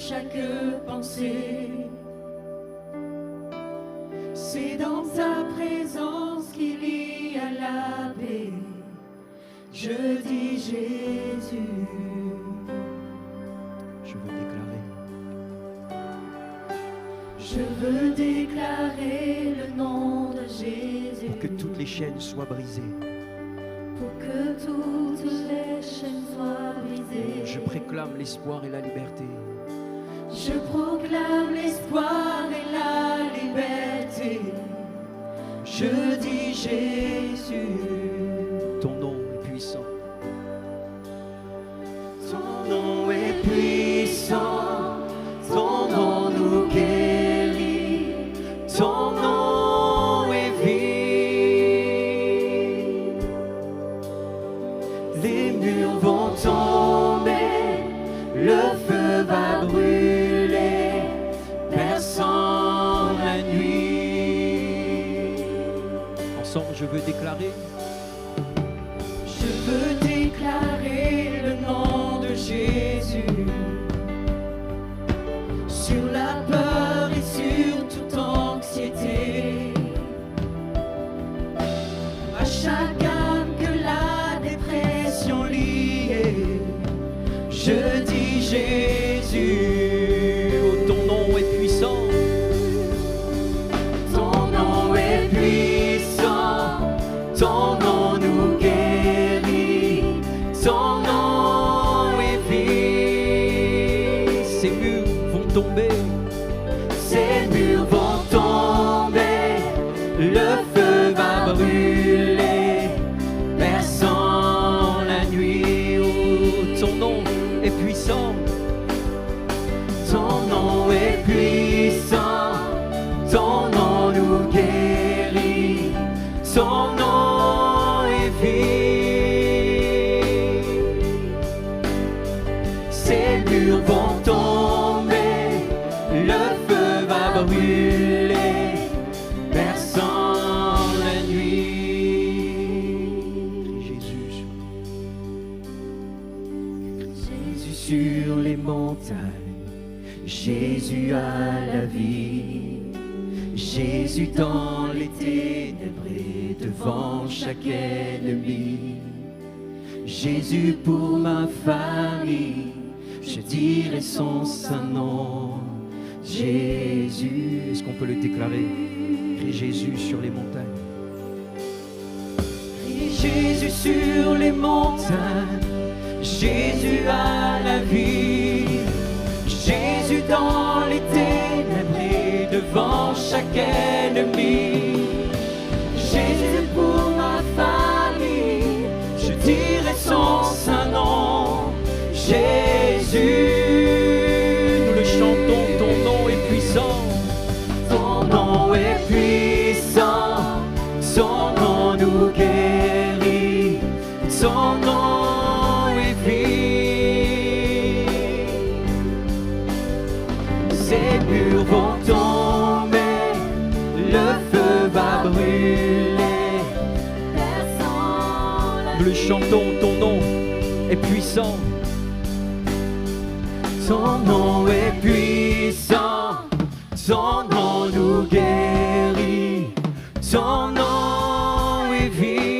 chaque pensée. C'est dans ta présence qu'il y a la paix. Je dis Jésus. Je veux déclarer le nom de Jésus. Pour que toutes les chaînes soient brisées. Pour que toutes les chaînes soient brisées. Je proclame l'espoir et la liberté. Je proclame l'espoir et la liberté. Je dis Jésus. Ton nom est puissant. Ton nom est puissant. Ton nom nous guérit. Ton nom est vie. Les murs vont tomber. Le feu va brûler. Perçant la nuit. Ensemble, je veux déclarer. Je veux déclarer le nom de Jésus. Sur la peur et sur toute anxiété. À chaque âme que la dépression liée. Je dis Jésus. Oh, ton nom est puissant. Ton nom est puissant. Ton nom nous guérit. Ton nom est vie. Ces murs vont tomber. Ces murs vont tomber. Le feu va brûler. Perçant la nuit. Oh, ton nom est puissant. Ton nom est puissant. Ton nom nous guérit. Ton nom est vie. Ces murs vont tomber. Le feu va brûler. Perçant la nuit. Jésus. Jésus sur les montagnes. Jésus à la vie. Jésus dans les ténèbres et devant chaque ennemi. Jésus pour ma famille, je dirai son saint nom. Jésus. Est-ce qu'on peut le déclarer? Crie Jésus sur les montagnes. Crie Jésus sur les montagnes. Jésus à la vie. Jésus dans les ténèbres et devant chaque ennemi. Jésus pour ma famille, je dirai son saint nom. Jésus. Nous le chantons, ton nom est puissant. Ton nom est puissant. Son nom nous guérit. Son nom est vie. Ces murs vont tomber. Le feu va brûler. Perçant la Nous le chantons, ton nom est puissant. Ton nom est puissant. Ton nom nous guérit. Ton nom est vie.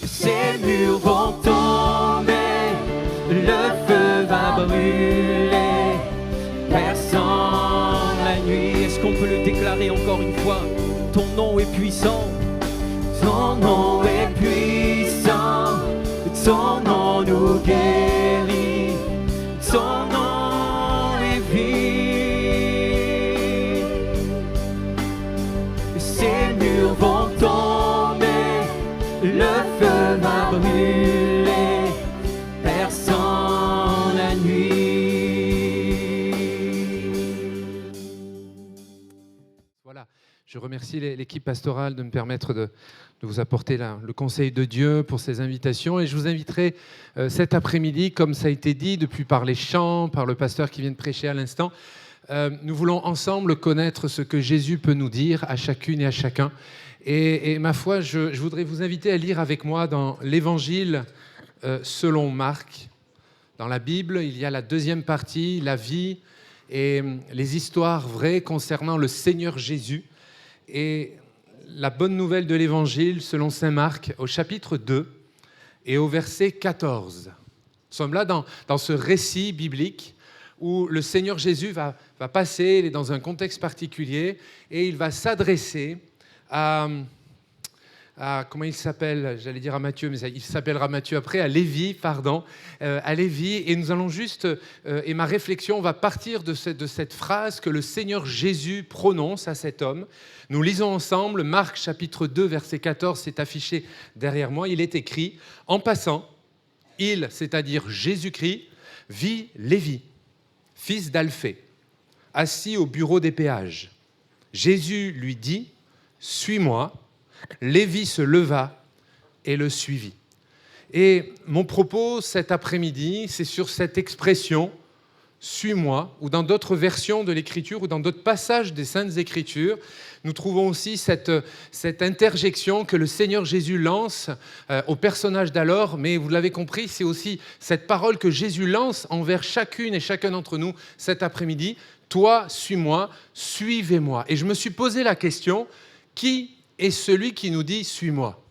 Ces murs vont tomber. Le feu va brûler. Perçant la nuit. Est-ce qu'on peut le déclarer encore une fois? Ton nom est puissant. Ton nom est puissant. Ton nom nous guérit. Ton nom est vie. Ces murs vont tomber. Le feu va brûler. Perçant la nuit. Voilà, je remercie l'équipe pastorale de me permettre de vous apporter le conseil de Dieu pour ces invitations. Et je vous inviterai cet après-midi, comme ça a été dit depuis par les chants, par le pasteur qui vient de prêcher à l'instant, nous voulons ensemble connaître ce que Jésus peut nous dire à chacune et à chacun. Et ma foi, je voudrais vous inviter à lire avec moi dans l'Évangile selon Marc, Dans la Bible, il y a la deuxième partie, la vie et les histoires vraies concernant le Seigneur Jésus. Et la bonne nouvelle de l'Évangile, selon saint Marc, au chapitre 2 et au verset 14. Nous sommes là dans ce récit biblique où le Seigneur Jésus va passer, il est dans un contexte particulier, et il va s'adresser à comment il s'appelle, j'allais dire à Matthieu, mais il s'appellera Matthieu après, à Lévi, et nous allons juste, et ma réflexion va partir de cette phrase que le Seigneur Jésus prononce à cet homme. Nous lisons ensemble Marc chapitre 2, verset 14, c'est affiché derrière moi, il est écrit « En passant, il, c'est-à-dire Jésus-Christ, vit Lévi, fils d'Alphée, assis au bureau des péages. Jésus lui dit « Suis-moi ». Lévi se leva et le suivit. Et mon propos cet après-midi, c'est sur cette expression « suis-moi » ou dans d'autres versions de l'Écriture ou dans d'autres passages des Saintes Écritures, nous trouvons aussi cette interjection que le Seigneur Jésus lance au personnage d'alors, mais vous l'avez compris, c'est aussi cette parole que Jésus lance envers chacune et chacun d'entre nous cet après-midi. « Toi, suis-moi, suivez-moi ». Et je me suis posé la question, qui est celui qui nous dit « suis-moi ».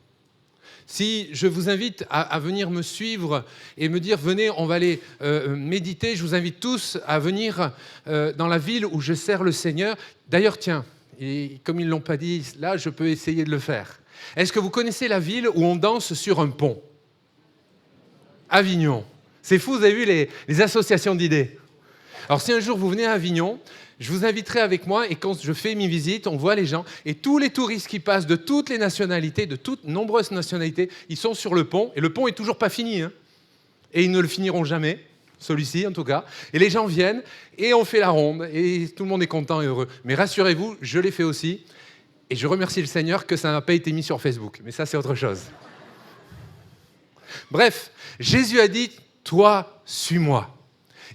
Si je vous invite à venir me suivre et me dire « venez, on va aller méditer », je vous invite tous à venir dans la ville où je sers le Seigneur. D'ailleurs, tiens, et comme ils ne l'ont pas dit, là, je peux essayer de le faire. Est-ce que vous connaissez la ville où on danse sur un pont ? Avignon. C'est fou, vous avez vu les associations d'idées. Alors, si un jour vous venez à Avignon, je vous inviterai avec moi et quand je fais mes visites, on voit les gens et tous les touristes qui passent de toutes les nationalités, de toutes nombreuses nationalités, ils sont sur le pont et le pont est toujours pas fini. Et ils ne le finiront jamais, celui-ci en tout cas. Et les gens viennent et on fait la ronde et tout le monde est content et heureux. Mais rassurez-vous, je l'ai fait aussi et je remercie le Seigneur que ça n'a pas été mis sur Facebook. Mais ça, c'est autre chose. Bref, Jésus a dit « Toi, suis-moi ».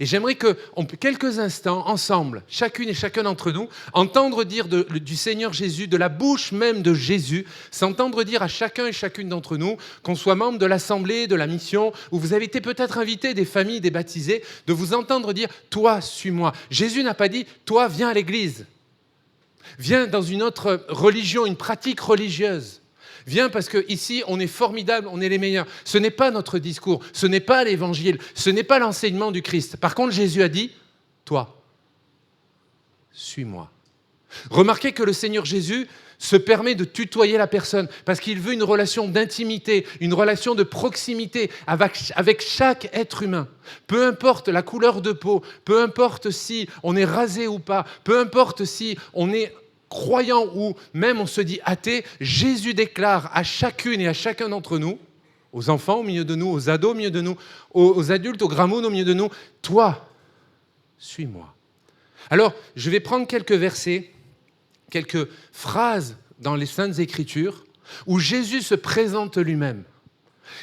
Et j'aimerais que, quelques instants, ensemble, chacune et chacun d'entre nous, entendre dire du Seigneur Jésus, de la bouche même de Jésus, s'entendre dire à chacun et chacune d'entre nous, qu'on soit membre de l'Assemblée, de la mission, ou vous avez été peut-être invité des familles, des baptisés, de vous entendre dire « Toi, suis-moi ». Jésus n'a pas dit « Toi, viens à l'église ». Viens dans une autre religion, une pratique religieuse. Viens parce qu'ici, on est formidable, on est les meilleurs. Ce n'est pas notre discours, ce n'est pas l'évangile, ce n'est pas l'enseignement du Christ. Par contre, Jésus a dit, toi, suis-moi. Remarquez que le Seigneur Jésus se permet de tutoyer la personne parce qu'il veut une relation d'intimité, une relation de proximité avec chaque être humain. Peu importe la couleur de peau, peu importe si on est rasé ou pas, peu importe si on est croyant ou même on se dit athée, Jésus déclare à chacune et à chacun d'entre nous, aux enfants au milieu de nous, aux ados au milieu de nous, aux adultes, aux gramounes au milieu de nous, toi, suis-moi. Alors, je vais prendre quelques versets, quelques phrases dans les Saintes Écritures où Jésus se présente lui-même.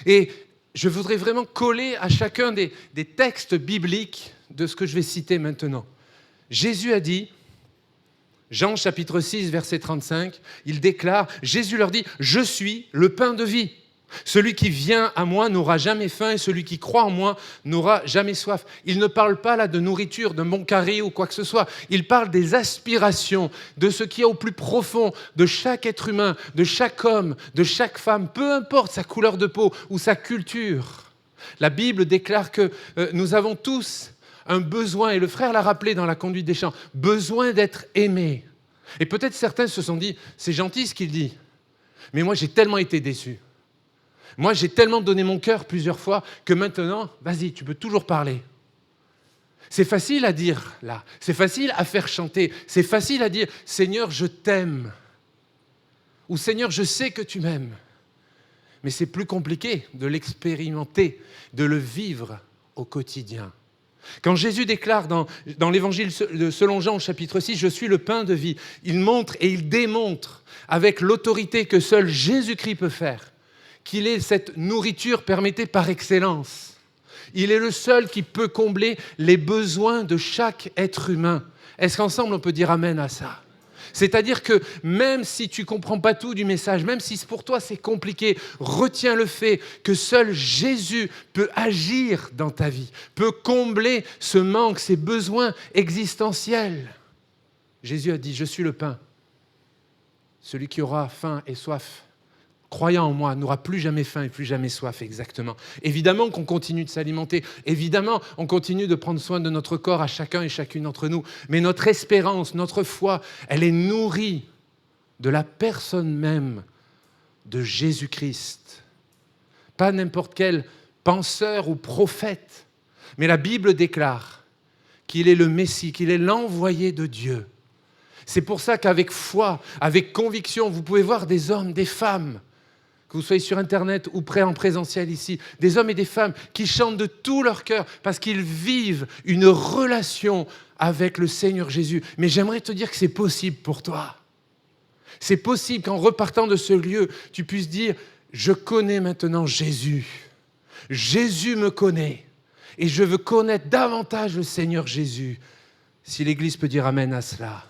Et je voudrais vraiment coller à chacun des textes bibliques de ce que je vais citer maintenant. Jésus a dit, Jean chapitre 6, verset 35, il déclare, Jésus leur dit, « Je suis le pain de vie. Celui qui vient à moi n'aura jamais faim et celui qui croit en moi n'aura jamais soif. » Il ne parle pas là de nourriture, de bon carré ou quoi que ce soit. Il parle des aspirations, de ce qui est au plus profond de chaque être humain, de chaque homme, de chaque femme, peu importe sa couleur de peau ou sa culture. La Bible déclare que nous avons tous un besoin, et le frère l'a rappelé dans la conduite des chants, besoin d'être aimé. Et peut-être certains se sont dit, c'est gentil ce qu'il dit, mais moi j'ai tellement été déçu. Moi j'ai tellement donné mon cœur plusieurs fois que maintenant, vas-y, tu peux toujours parler. C'est facile à dire là, c'est facile à faire chanter, c'est facile à dire, Seigneur, je t'aime. Ou Seigneur, je sais que tu m'aimes. Mais c'est plus compliqué de l'expérimenter, de le vivre au quotidien. Quand Jésus déclare dans l'évangile selon Jean au chapitre 6, « Je suis le pain de vie », il montre et il démontre avec l'autorité que seul Jésus-Christ peut faire, qu'il est cette nourriture permettée par excellence. Il est le seul qui peut combler les besoins de chaque être humain. Est-ce qu'ensemble on peut dire amen à ça ? C'est-à-dire que même si tu ne comprends pas tout du message, même si pour toi c'est compliqué, retiens le fait que seul Jésus peut agir dans ta vie, peut combler ce manque, ces besoins existentiels. Jésus a dit, je suis le pain. Celui qui aura faim et soif, croyant en moi, n'aura plus jamais faim et plus jamais soif, exactement. Évidemment qu'on continue de s'alimenter, évidemment on continue de prendre soin de notre corps à chacun et chacune d'entre nous, mais notre espérance, notre foi, elle est nourrie de la personne même de Jésus-Christ. Pas n'importe quel penseur ou prophète, mais la Bible déclare qu'il est le Messie, qu'il est l'envoyé de Dieu. C'est pour ça qu'avec foi, avec conviction, vous pouvez voir des hommes, des femmes, que vous soyez sur Internet ou en présentiel ici, des hommes et des femmes qui chantent de tout leur cœur parce qu'ils vivent une relation avec le Seigneur Jésus. Mais j'aimerais te dire que c'est possible pour toi. C'est possible qu'en repartant de ce lieu, tu puisses dire « Je connais maintenant Jésus. Jésus me connaît et je veux connaître davantage le Seigneur Jésus. » Si l'Église peut dire Amen à cela.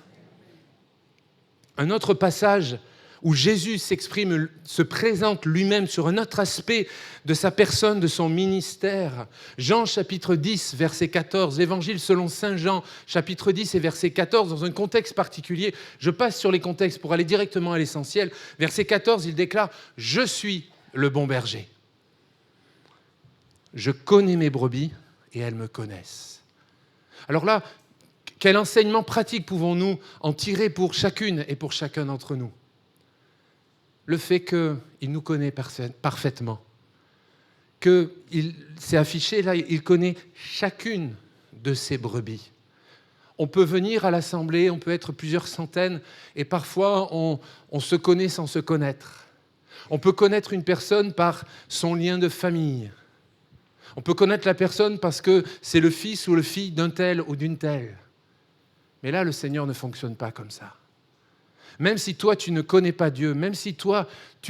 Un autre passage où Jésus s'exprime, se présente lui-même sur un autre aspect de sa personne, de son ministère. Jean chapitre 10, verset 14, l'Évangile selon saint Jean, chapitre 10 et verset 14, dans un contexte particulier. Je passe sur les contextes pour aller directement à l'essentiel. Verset 14, il déclare « Je suis le bon berger. Je connais mes brebis et elles me connaissent. » Alors là, quel enseignement pratique pouvons-nous en tirer pour chacune et pour chacun d'entre nous ? Le fait qu'il nous connaît parfaitement, qu'il s'est affiché là, il connaît chacune de ses brebis. On peut venir à l'assemblée, on peut être plusieurs centaines, et parfois on se connaît sans se connaître. On peut connaître une personne par son lien de famille. On peut connaître la personne parce que c'est le fils ou la fille d'un tel ou d'une telle. Mais là, le Seigneur ne fonctionne pas comme ça. Même si toi, tu ne connais pas Dieu, même si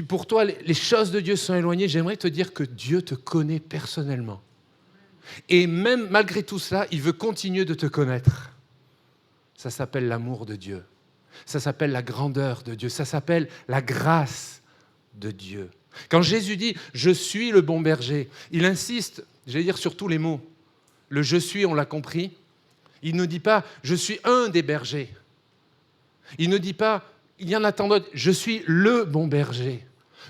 pour toi, les choses de Dieu sont éloignées, j'aimerais te dire que Dieu te connaît personnellement. Et même malgré tout cela, il veut continuer de te connaître. Ça s'appelle l'amour de Dieu. Ça s'appelle la grandeur de Dieu. Ça s'appelle la grâce de Dieu. Quand Jésus dit « Je suis le bon berger », il insiste, j'allais dire sur tous les mots. Le « je suis », on l'a compris. Il ne dit pas « je suis un des bergers ». Il ne dit pas « il y en a tant d'autres », je suis le bon berger.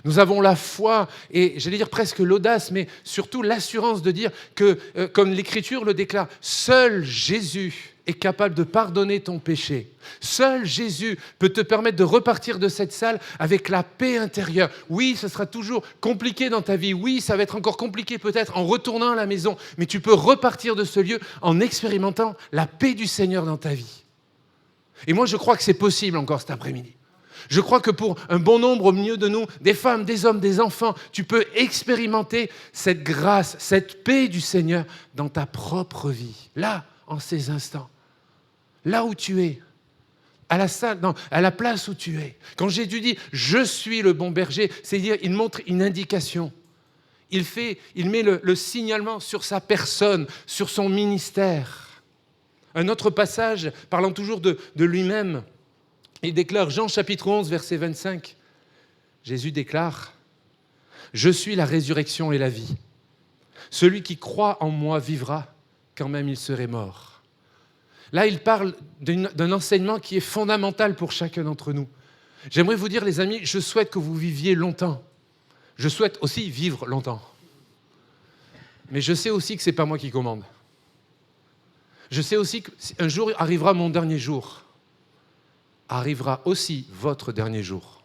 Nous avons la foi et, j'allais dire presque l'audace, mais surtout l'assurance de dire que, comme l'Écriture le déclare, seul Jésus est capable de pardonner ton péché. Seul Jésus peut te permettre de repartir de cette salle avec la paix intérieure. Oui, ce sera toujours compliqué dans ta vie. Oui, ça va être encore compliqué peut-être en retournant à la maison. Mais tu peux repartir de ce lieu en expérimentant la paix du Seigneur dans ta vie. Et moi, je crois que c'est possible encore cet après-midi. Je crois que pour un bon nombre au milieu de nous, des femmes, des hommes, des enfants, tu peux expérimenter cette grâce, cette paix du Seigneur dans ta propre vie. Là, en ces instants. Là où tu es. À la salle, non, à la place où tu es. Quand Jésus dit « Je suis le bon berger », c'est-à-dire il montre une indication. Il met le signalement sur sa personne, sur son ministère. Un autre passage, parlant toujours de lui-même, il déclare, Jean chapitre 11, verset 25, Jésus déclare « Je suis la résurrection et la vie. Celui qui croit en moi vivra quand même il serait mort. » Là, il parle d'un enseignement qui est fondamental pour chacun d'entre nous. J'aimerais vous dire, les amis, je souhaite que vous viviez longtemps. Je souhaite aussi vivre longtemps. Mais je sais aussi que ce n'est pas moi qui commande. Je sais aussi qu'un jour arrivera mon dernier jour. Arrivera aussi votre dernier jour.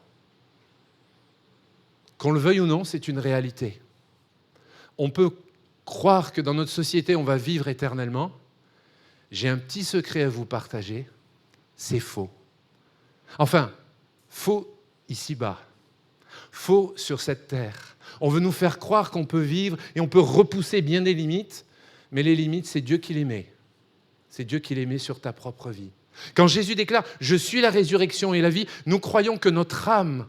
Qu'on le veuille ou non, c'est une réalité. On peut croire que dans notre société, on va vivre éternellement. J'ai un petit secret à vous partager, c'est faux. Enfin, faux ici-bas, faux sur cette terre. On veut nous faire croire qu'on peut vivre et on peut repousser bien des limites, mais les limites, c'est Dieu qui les met. C'est Dieu qui les met sur ta propre vie. Quand Jésus déclare « Je suis la résurrection et la vie », nous croyons que notre âme,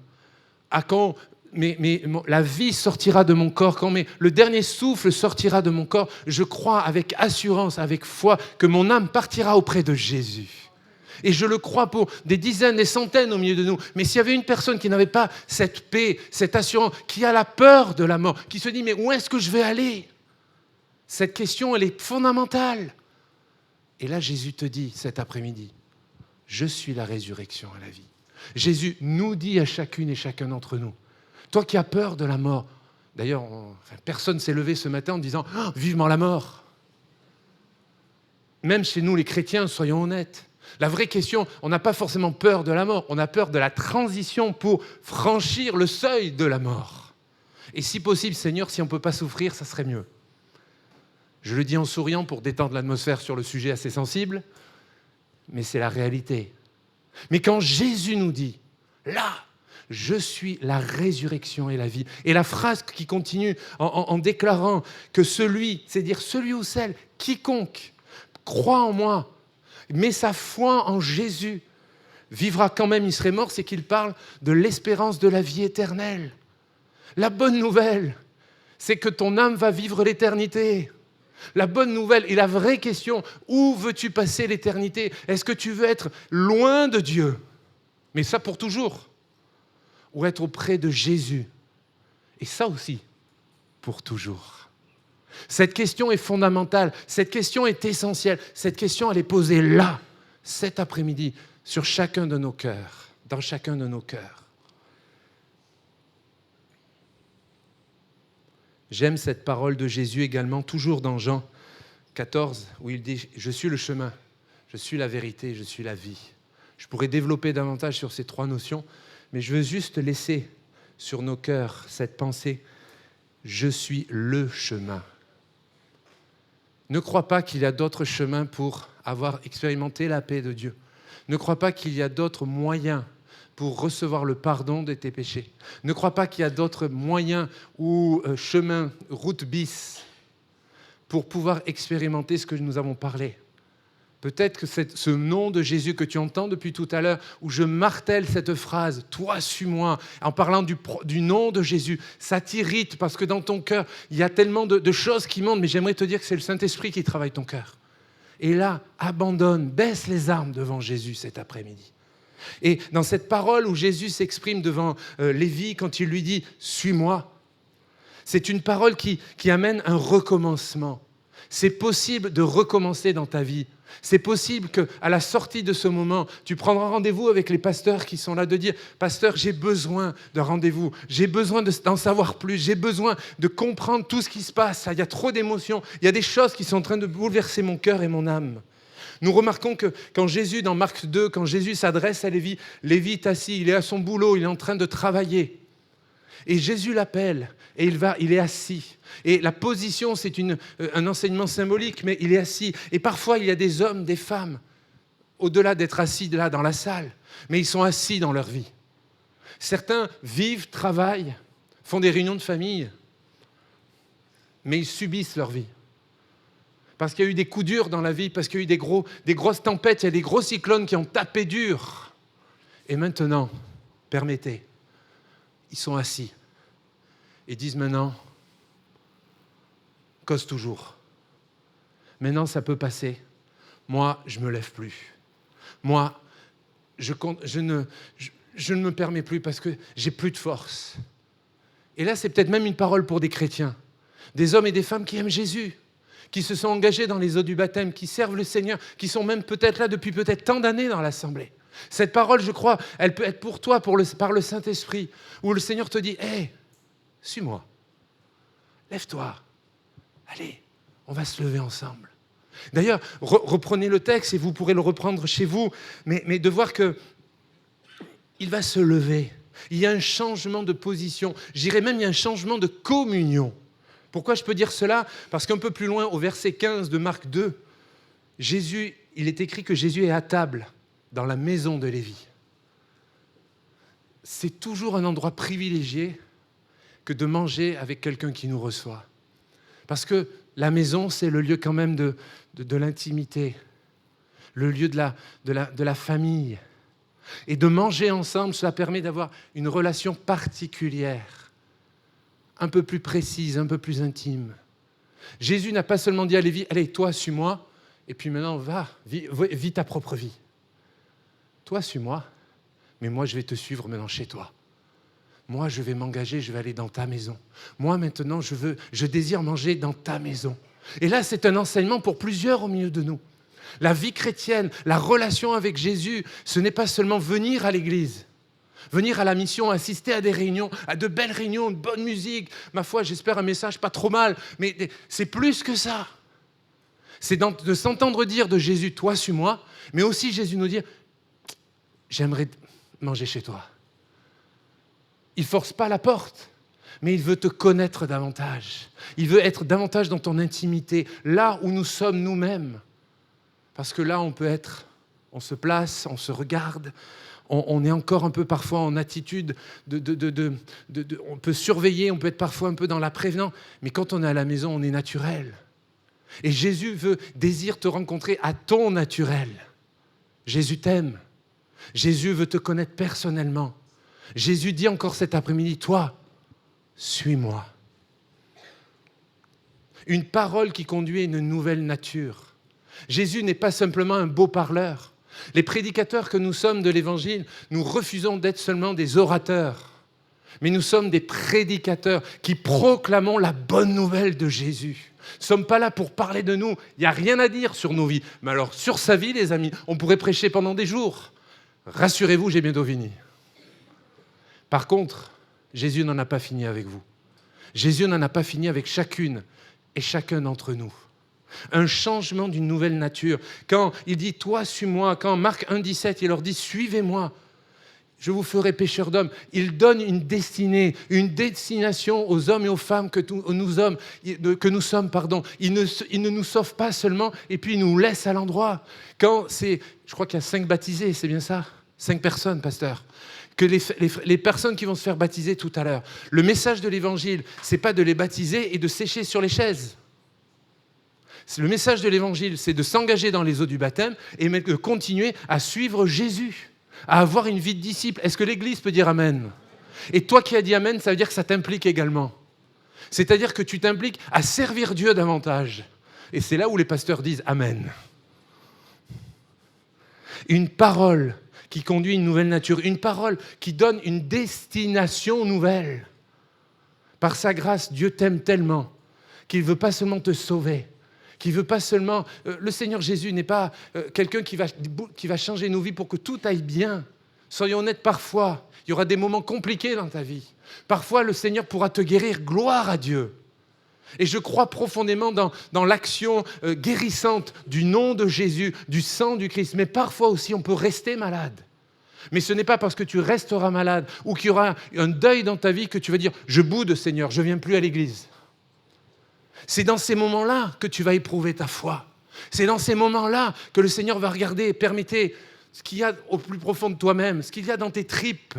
quand la vie sortira de mon corps, quand le dernier souffle sortira de mon corps, je crois avec assurance, avec foi, que mon âme partira auprès de Jésus. Et je le crois pour des dizaines, des centaines au milieu de nous. Mais s'il y avait une personne qui n'avait pas cette paix, cette assurance, qui a la peur de la mort, qui se dit « mais où est-ce que je vais aller ?» Cette question, elle est fondamentale. Et là, Jésus te dit cet après-midi, « Je suis la résurrection et la vie. » Jésus nous dit à chacune et chacun d'entre nous, toi qui as peur de la mort, d'ailleurs, personne ne s'est levé ce matin en disant oh, « vivement la mort ». Même chez nous, les chrétiens, soyons honnêtes. La vraie question, on n'a pas forcément peur de la mort, on a peur de la transition pour franchir le seuil de la mort. Et si possible, Seigneur, si on ne peut pas souffrir, ça serait mieux. Je le dis en souriant pour détendre l'atmosphère sur le sujet assez sensible, mais c'est la réalité. Mais quand Jésus nous dit, là, je suis la résurrection et la vie, et la phrase qui continue en déclarant que celui, c'est dire celui ou celle, quiconque croit en moi, met sa foi en Jésus, vivra quand même, il serait mort, c'est qu'il parle de l'espérance de la vie éternelle. La bonne nouvelle, c'est que ton âme va vivre l'éternité. La bonne nouvelle et la vraie question, où veux-tu passer l'éternité ? Est-ce que tu veux être loin de Dieu ? Mais ça pour toujours. Ou être auprès de Jésus ? Et ça aussi, pour toujours. Cette question est fondamentale, cette question est essentielle, cette question elle est posée là, cet après-midi, sur chacun de nos cœurs, dans chacun de nos cœurs. J'aime cette parole de Jésus également, toujours dans Jean 14, où il dit « Je suis le chemin, je suis la vérité, je suis la vie ». Je pourrais développer davantage sur ces trois notions, mais je veux juste laisser sur nos cœurs cette pensée « Je suis le chemin ». Ne crois pas qu'il y a d'autres chemins pour avoir expérimenté la paix de Dieu. Ne crois pas qu'il y a d'autres moyens pour recevoir le pardon de tes péchés. Ne crois pas qu'il y a d'autres moyens ou chemins, route bis, pour pouvoir expérimenter ce que nous avons parlé. Peut-être que c'est ce nom de Jésus que tu entends depuis tout à l'heure, où je martèle cette phrase, « Toi, suis-moi », en parlant du nom de Jésus, ça t'irrite parce que dans ton cœur, il y a tellement de choses qui montent, mais j'aimerais te dire que c'est le Saint-Esprit qui travaille ton cœur. Et là, abandonne, baisse les armes devant Jésus cet après-midi. Et dans cette parole où Jésus s'exprime devant Lévi quand il lui dit « Suis-moi », c'est une parole qui amène un recommencement. C'est possible de recommencer dans ta vie. C'est possible qu'à la sortie de ce moment, tu prendras rendez-vous avec les pasteurs qui sont là, de dire « Pasteur, j'ai besoin de rendez-vous, j'ai besoin d'en savoir plus, j'ai besoin de comprendre tout ce qui se passe. Il y a trop d'émotions, il y a des choses qui sont en train de bouleverser mon cœur et mon âme. » Nous remarquons que quand Jésus, dans Marc 2, quand Jésus s'adresse à Lévi, Lévi est assis, il est à son boulot, il est en train de travailler. Et Jésus l'appelle et il est assis. Et la position, c'est un enseignement symbolique, mais il est assis. Et parfois, il y a des hommes, des femmes, au-delà d'être assis là dans la salle, mais ils sont assis dans leur vie. Certains vivent, travaillent, font des réunions de famille, mais ils subissent leur vie. Parce qu'il y a eu des coups durs dans la vie, parce qu'il y a eu des grosses tempêtes, il y a des gros cyclones qui ont tapé dur. Et maintenant, permettez, ils sont assis et disent maintenant, cause toujours. Maintenant, ça peut passer. Moi, je ne me lève plus. Moi, je ne me permets plus parce que j'ai plus de force. Et là, c'est peut-être même une parole pour des chrétiens, des hommes et des femmes qui aiment Jésus, qui se sont engagés dans les eaux du baptême, qui servent le Seigneur, qui sont même peut-être là depuis peut-être tant d'années dans l'assemblée. Cette parole, je crois, elle peut être pour toi par le Saint-Esprit, où le Seigneur te dit « Hé, suis-moi, lève-toi, allez, on va se lever ensemble. » D'ailleurs, reprenez le texte et vous pourrez le reprendre chez vous, mais de voir qu'il va se lever. Il y a un changement de position, je dirais même il y a un changement de communion. Pourquoi je peux dire cela ? Parce qu'un peu plus loin, au verset 15 de Marc 2, il est écrit que Jésus est à table dans la maison de Lévi. C'est toujours un endroit privilégié que de manger avec quelqu'un qui nous reçoit. Parce que la maison, c'est le lieu quand même de l'intimité, le lieu de la famille. Et de manger ensemble, cela permet d'avoir une relation particulière, un peu plus précise, un peu plus intime. Jésus n'a pas seulement dit à Lévi, allez, toi, suis-moi, et puis maintenant, vis ta propre vie. toi suis-moi, mais moi je vais te suivre maintenant chez toi. Moi je vais m'engager, je vais aller dans ta maison. Moi maintenant je désire manger dans ta maison. Et là c'est un enseignement pour plusieurs au milieu de nous. La vie chrétienne, la relation avec Jésus, ce n'est pas seulement venir à l'église, venir à la mission, assister à des réunions, à de belles réunions, de bonne musique. Ma foi, j'espère un message pas trop mal, mais c'est plus que ça. C'est de s'entendre dire de Jésus, toi suis-moi, mais aussi Jésus nous dire, j'aimerais manger chez toi. Il ne force pas la porte, mais il veut te connaître davantage. Il veut être davantage dans ton intimité, là où nous sommes nous-mêmes. Parce que là, on se place, on se regarde, on est encore un peu parfois en attitude on peut surveiller, on peut être parfois un peu dans la prévenance, mais quand on est à la maison, on est naturel. Et Jésus désire te rencontrer à ton naturel. Jésus t'aime. Jésus veut te connaître personnellement. Jésus dit encore cet après-midi, toi, suis-moi. Une parole qui conduit à une nouvelle nature. Jésus n'est pas simplement un beau parleur. Les prédicateurs que nous sommes de l'Évangile, nous refusons d'être seulement des orateurs, mais nous sommes des prédicateurs qui proclamons la bonne nouvelle de Jésus. Nous ne sommes pas là pour parler de nous, il n'y a rien à dire sur nos vies. Mais alors, sur sa vie, les amis, on pourrait prêcher pendant des jours. Rassurez-vous, j'ai bien deviné. Par contre, Jésus n'en a pas fini avec vous. Jésus n'en a pas fini avec chacune et chacun d'entre nous. Un changement d'une nouvelle nature. Quand il dit « toi, suis-moi », quand Marc 1,17, il leur dit « suivez-moi », je vous ferai pécheurs d'hommes. Il donne une destinée, une destination aux hommes et aux femmes que nous sommes. Il ne nous sauve pas seulement et puis il nous laisse à l'endroit. Je crois qu'il y a 5 baptisés, c'est bien ça ? 5 personnes, pasteur. Que les personnes qui vont se faire baptiser tout à l'heure, le message de l'Évangile, ce n'est pas de les baptiser et de sécher sur les chaises. Le message de l'Évangile, c'est de s'engager dans les eaux du baptême et de continuer à suivre Jésus, à avoir une vie de disciple. Est-ce que l'Église peut dire Amen ? Et toi qui as dit Amen, ça veut dire que ça t'implique également. C'est-à-dire que tu t'impliques à servir Dieu davantage. Et c'est là où les pasteurs disent Amen. Une parole qui conduit une nouvelle nature, une parole qui donne une destination nouvelle. Par sa grâce, Dieu t'aime tellement qu'il ne veut pas seulement te sauver, qui veut pas seulement... le Seigneur Jésus n'est pas quelqu'un qui va changer nos vies pour que tout aille bien. Soyons honnêtes, parfois, il y aura des moments compliqués dans ta vie. Parfois, le Seigneur pourra te guérir. Gloire à Dieu. Et je crois profondément dans l'action guérissante du nom de Jésus, du sang du Christ. Mais parfois aussi, on peut rester malade. Mais ce n'est pas parce que tu resteras malade ou qu'il y aura un deuil dans ta vie que tu vas dire « Je boude, Seigneur, je ne viens plus à l'église ». C'est dans ces moments-là que tu vas éprouver ta foi. C'est dans ces moments-là que le Seigneur va regarder et permettre ce qu'il y a au plus profond de toi-même, ce qu'il y a dans tes tripes.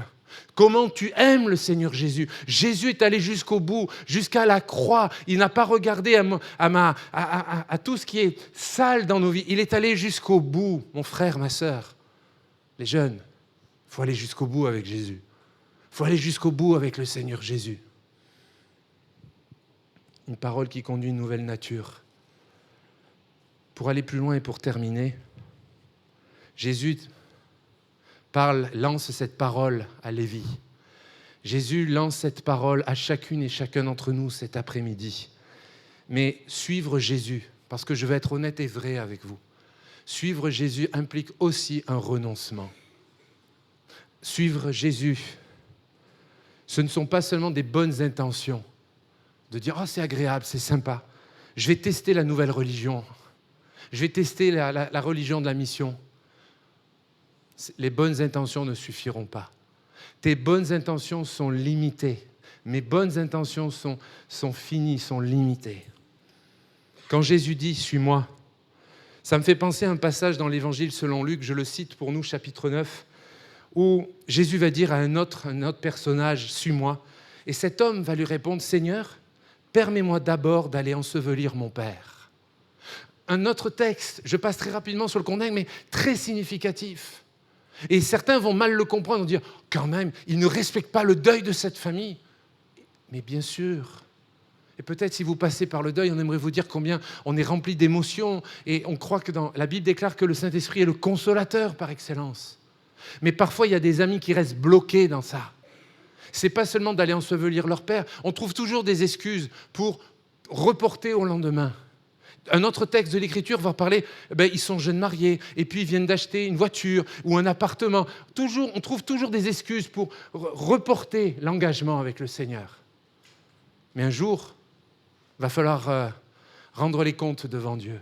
Comment tu aimes le Seigneur Jésus. Jésus est allé jusqu'au bout, jusqu'à la croix. Il n'a pas regardé à tout ce qui est sale dans nos vies. Il est allé jusqu'au bout, mon frère, ma sœur. Les jeunes, il faut aller jusqu'au bout avec Jésus. Il faut aller jusqu'au bout avec le Seigneur Jésus. Une parole qui conduit une nouvelle nature. Pour aller plus loin et pour terminer, Jésus lance cette parole à Lévi. Jésus lance cette parole à chacune et chacun d'entre nous cet après-midi. Mais suivre Jésus, parce que je vais être honnête et vrai avec vous, suivre Jésus implique aussi un renoncement. Suivre Jésus, ce ne sont pas seulement des bonnes intentions, de dire « Oh, c'est agréable, c'est sympa. Je vais tester la nouvelle religion. Je vais tester la religion de la mission. » Les bonnes intentions ne suffiront pas. Tes bonnes intentions sont limitées. Mes bonnes intentions sont finies, sont limitées. Quand Jésus dit « Suis-moi », ça me fait penser à un passage dans l'Évangile selon Luc, je le cite pour nous, chapitre 9, où Jésus va dire à un autre personnage « Suis-moi ». Et cet homme va lui répondre « Seigneur, permets-moi d'abord d'aller ensevelir mon père. » Un autre texte, je passe très rapidement sur le contexte, mais très significatif. Et certains vont mal le comprendre, vont dire « Quand même, il ne respecte pas le deuil de cette famille. » Mais bien sûr. Et peut-être si vous passez par le deuil, on aimerait vous dire combien on est rempli d'émotions et on croit que la Bible déclare que le Saint-Esprit est le consolateur par excellence. Mais parfois, il y a des amis qui restent bloqués dans ça. Ce n'est pas seulement d'aller ensevelir leur père. On trouve toujours des excuses pour reporter au lendemain. Un autre texte de l'Écriture va parler, ils sont jeunes mariés, et puis ils viennent d'acheter une voiture ou un appartement. On trouve toujours des excuses pour reporter l'engagement avec le Seigneur. Mais un jour, il va falloir rendre les comptes devant Dieu.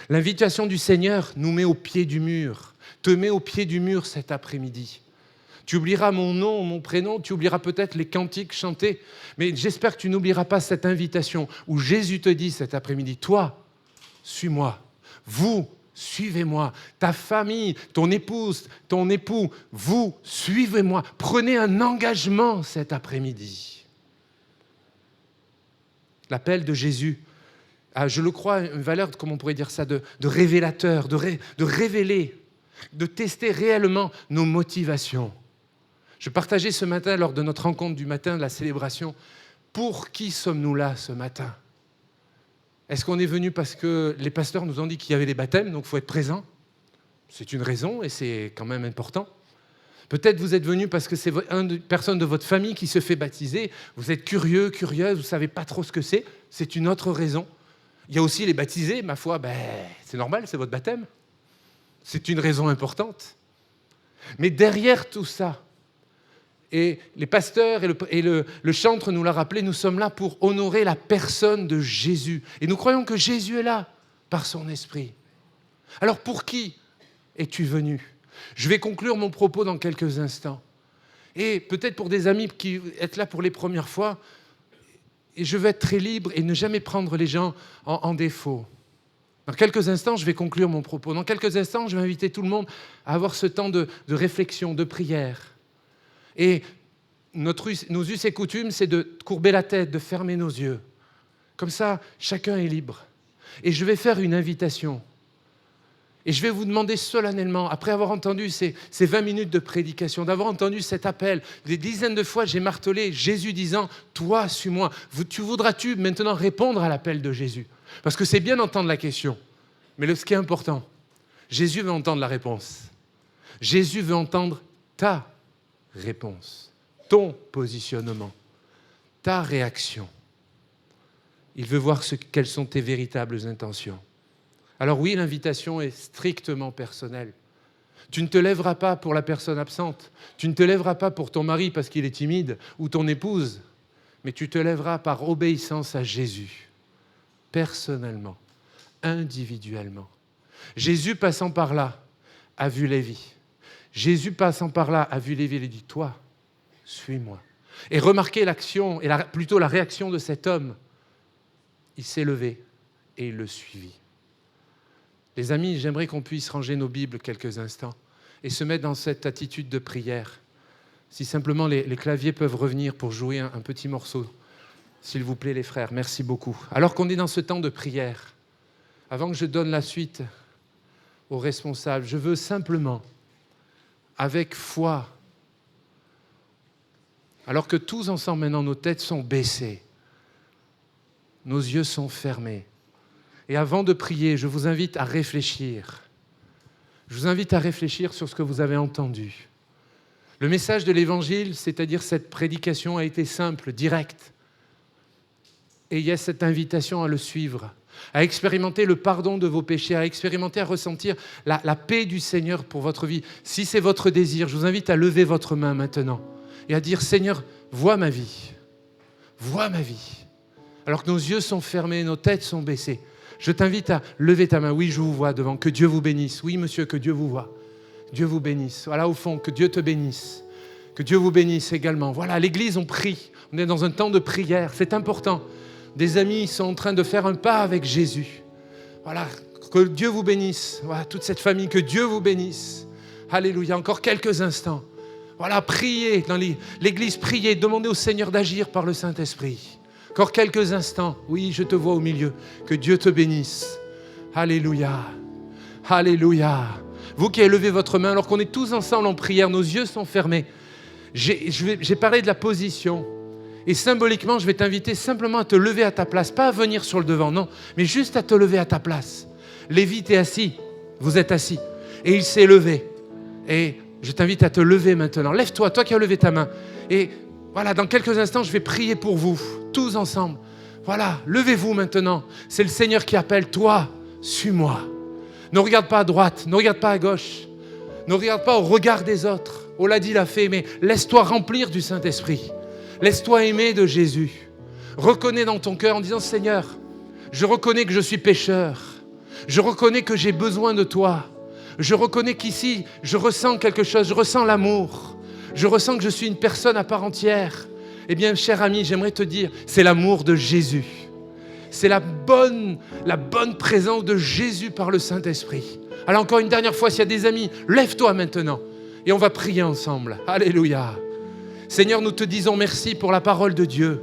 L'invitation du Seigneur nous met au pied du mur, te met au pied du mur cet après-midi. Tu oublieras mon nom, mon prénom, tu oublieras peut-être les cantiques chantés, mais j'espère que tu n'oublieras pas cette invitation où Jésus te dit cet après-midi, toi, suis-moi, vous, suivez-moi, ta famille, ton épouse, ton époux, vous, suivez-moi, prenez un engagement cet après-midi. L'appel de Jésus a, je le crois, une valeur, comme on pourrait dire ça, de révélateur, de révéler, de tester réellement nos motivations. Je partageais ce matin, lors de notre rencontre du matin, de la célébration, pour qui sommes-nous là ce matin ? Est-ce qu'on est venu parce que les pasteurs nous ont dit qu'il y avait les baptêmes, donc il faut être présent ? C'est une raison et c'est quand même important. Peut-être vous êtes venu parce que c'est une personne de votre famille qui se fait baptiser, vous êtes curieux, curieuse, vous ne savez pas trop ce que c'est une autre raison. Il y a aussi les baptisés, ma foi, c'est normal, c'est votre baptême. C'est une raison importante. Mais derrière tout ça, et les pasteurs et le chantre nous l'a rappelé, nous sommes là pour honorer la personne de Jésus. Et nous croyons que Jésus est là par son esprit. Alors pour qui es-tu venu ? Je vais conclure mon propos dans quelques instants. Et peut-être pour des amis qui êtes là pour les premières fois, et je veux être très libre et ne jamais prendre les gens en défaut. Dans quelques instants, je vais conclure mon propos. Dans quelques instants, je vais inviter tout le monde à avoir ce temps de réflexion, de prière. Et nos us et coutumes, c'est de courber la tête, de fermer nos yeux. Comme ça, chacun est libre. Et je vais faire une invitation. Et je vais vous demander solennellement, après avoir entendu ces 20 minutes de prédication, d'avoir entendu cet appel, des dizaines de fois, j'ai martelé Jésus disant « Toi, suis-moi ». Voudras-tu maintenant répondre à l'appel de Jésus ? Parce que c'est bien d'entendre la question, mais ce qui est important, Jésus veut entendre la réponse. Jésus veut entendre ta réponse, ton positionnement, ta réaction. Il veut voir quelles sont tes véritables intentions. Alors oui, l'invitation est strictement personnelle. Tu ne te lèveras pas pour la personne absente, tu ne te lèveras pas pour ton mari parce qu'il est timide ou ton épouse, mais tu te lèveras par obéissance à Jésus, personnellement, individuellement. Jésus passant par là a vu Lévi. Jésus passant par là a vu Lévi et lui dit « Toi, suis-moi ». Et remarquez l'action, et plutôt la réaction de cet homme. Il s'est levé et il le suivit. Les amis, j'aimerais qu'on puisse ranger nos Bibles quelques instants et se mettre dans cette attitude de prière. Si simplement les claviers peuvent revenir pour jouer un petit morceau, s'il vous plaît les frères, merci beaucoup. Alors qu'on est dans ce temps de prière, avant que je donne la suite aux responsables, je veux simplement, avec foi, alors que tous ensemble maintenant nos têtes sont baissées, nos yeux sont fermés, et avant de prier, je vous invite à réfléchir. Je vous invite à réfléchir sur ce que vous avez entendu. Le message de l'Évangile, c'est-à-dire cette prédication, a été simple, directe. Et il y a cette invitation à le suivre, à expérimenter le pardon de vos péchés, à expérimenter, à ressentir la paix du Seigneur pour votre vie. Si c'est votre désir, je vous invite à lever votre main maintenant et à dire « Seigneur, vois ma vie, vois ma vie ». Alors que nos yeux sont fermés, nos têtes sont baissées, je t'invite à lever ta main. Oui, je vous vois devant. Que Dieu vous bénisse. Oui, monsieur, que Dieu vous voie. Dieu vous bénisse. Voilà, au fond, que Dieu te bénisse. Que Dieu vous bénisse également. Voilà, à l'église, on prie. On est dans un temps de prière. C'est important. Des amis sont en train de faire un pas avec Jésus. Voilà, que Dieu vous bénisse. Voilà, toute cette famille, que Dieu vous bénisse. Alléluia. Encore quelques instants. Voilà, priez dans l'église, priez. Demandez au Seigneur d'agir par le Saint-Esprit. Encore quelques instants. Oui, je te vois au milieu. Que Dieu te bénisse. Alléluia. Alléluia. Vous qui avez levé votre main, alors qu'on est tous ensemble en prière, nos yeux sont fermés. J'ai parlé de la position. Et symboliquement, je vais t'inviter simplement à te lever à ta place. Pas à venir sur le devant, non. Mais juste à te lever à ta place. Lévi, t'es assis. Vous êtes assis. Et il s'est levé. Et je t'invite à te lever maintenant. Lève-toi, toi qui as levé ta main. Et voilà, dans quelques instants, je vais prier pour vous, tous ensemble. Voilà, levez-vous maintenant. C'est le Seigneur qui appelle. Toi, suis-moi. Ne regarde pas à droite, ne regarde pas à gauche. Ne regarde pas au regard des autres. On l'a dit, l'a fait, mais laisse-toi remplir du Saint-Esprit. Laisse-toi aimer de Jésus. Reconnais dans ton cœur en disant, Seigneur, je reconnais que je suis pécheur. Je reconnais que j'ai besoin de toi. Je reconnais qu'ici, je ressens quelque chose, je ressens l'amour. Je ressens que je suis une personne à part entière. Eh bien, cher ami, j'aimerais te dire, c'est l'amour de Jésus. C'est la bonne présence de Jésus par le Saint-Esprit. Alors encore une dernière fois, s'il y a des amis, lève-toi maintenant et on va prier ensemble. Alléluia. Seigneur, nous te disons merci pour la parole de Dieu.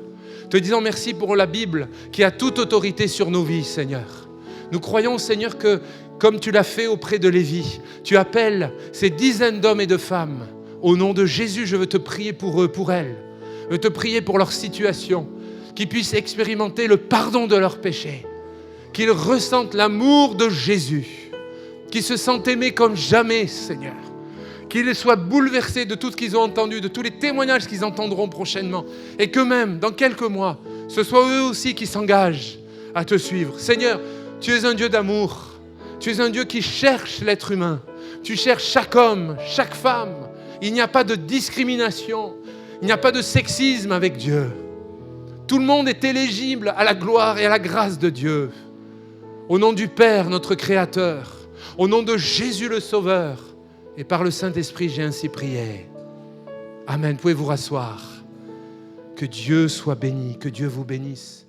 Te disons merci pour la Bible qui a toute autorité sur nos vies, Seigneur. Nous croyons, Seigneur, que comme tu l'as fait auprès de Lévi, tu appelles ces dizaines d'hommes et de femmes. Au nom de Jésus, je veux te prier pour eux, pour elles. Je veux te prier pour leur situation, qu'ils puissent expérimenter le pardon de leurs péchés, qu'ils ressentent l'amour de Jésus, qu'ils se sentent aimés comme jamais, Seigneur, qu'ils soient bouleversés de tout ce qu'ils ont entendu, de tous les témoignages qu'ils entendront prochainement, et que même, dans quelques mois, ce soit eux aussi qui s'engagent à te suivre. Seigneur, tu es un Dieu d'amour, tu es un Dieu qui cherche l'être humain, tu cherches chaque homme, chaque femme. Il n'y a pas de discrimination, il n'y a pas de sexisme avec Dieu. Tout le monde est éligible à la gloire et à la grâce de Dieu. Au nom du Père, notre Créateur, au nom de Jésus le Sauveur, et par le Saint-Esprit, j'ai ainsi prié. Amen. Pouvez vous rasseoir. Que Dieu soit béni, que Dieu vous bénisse.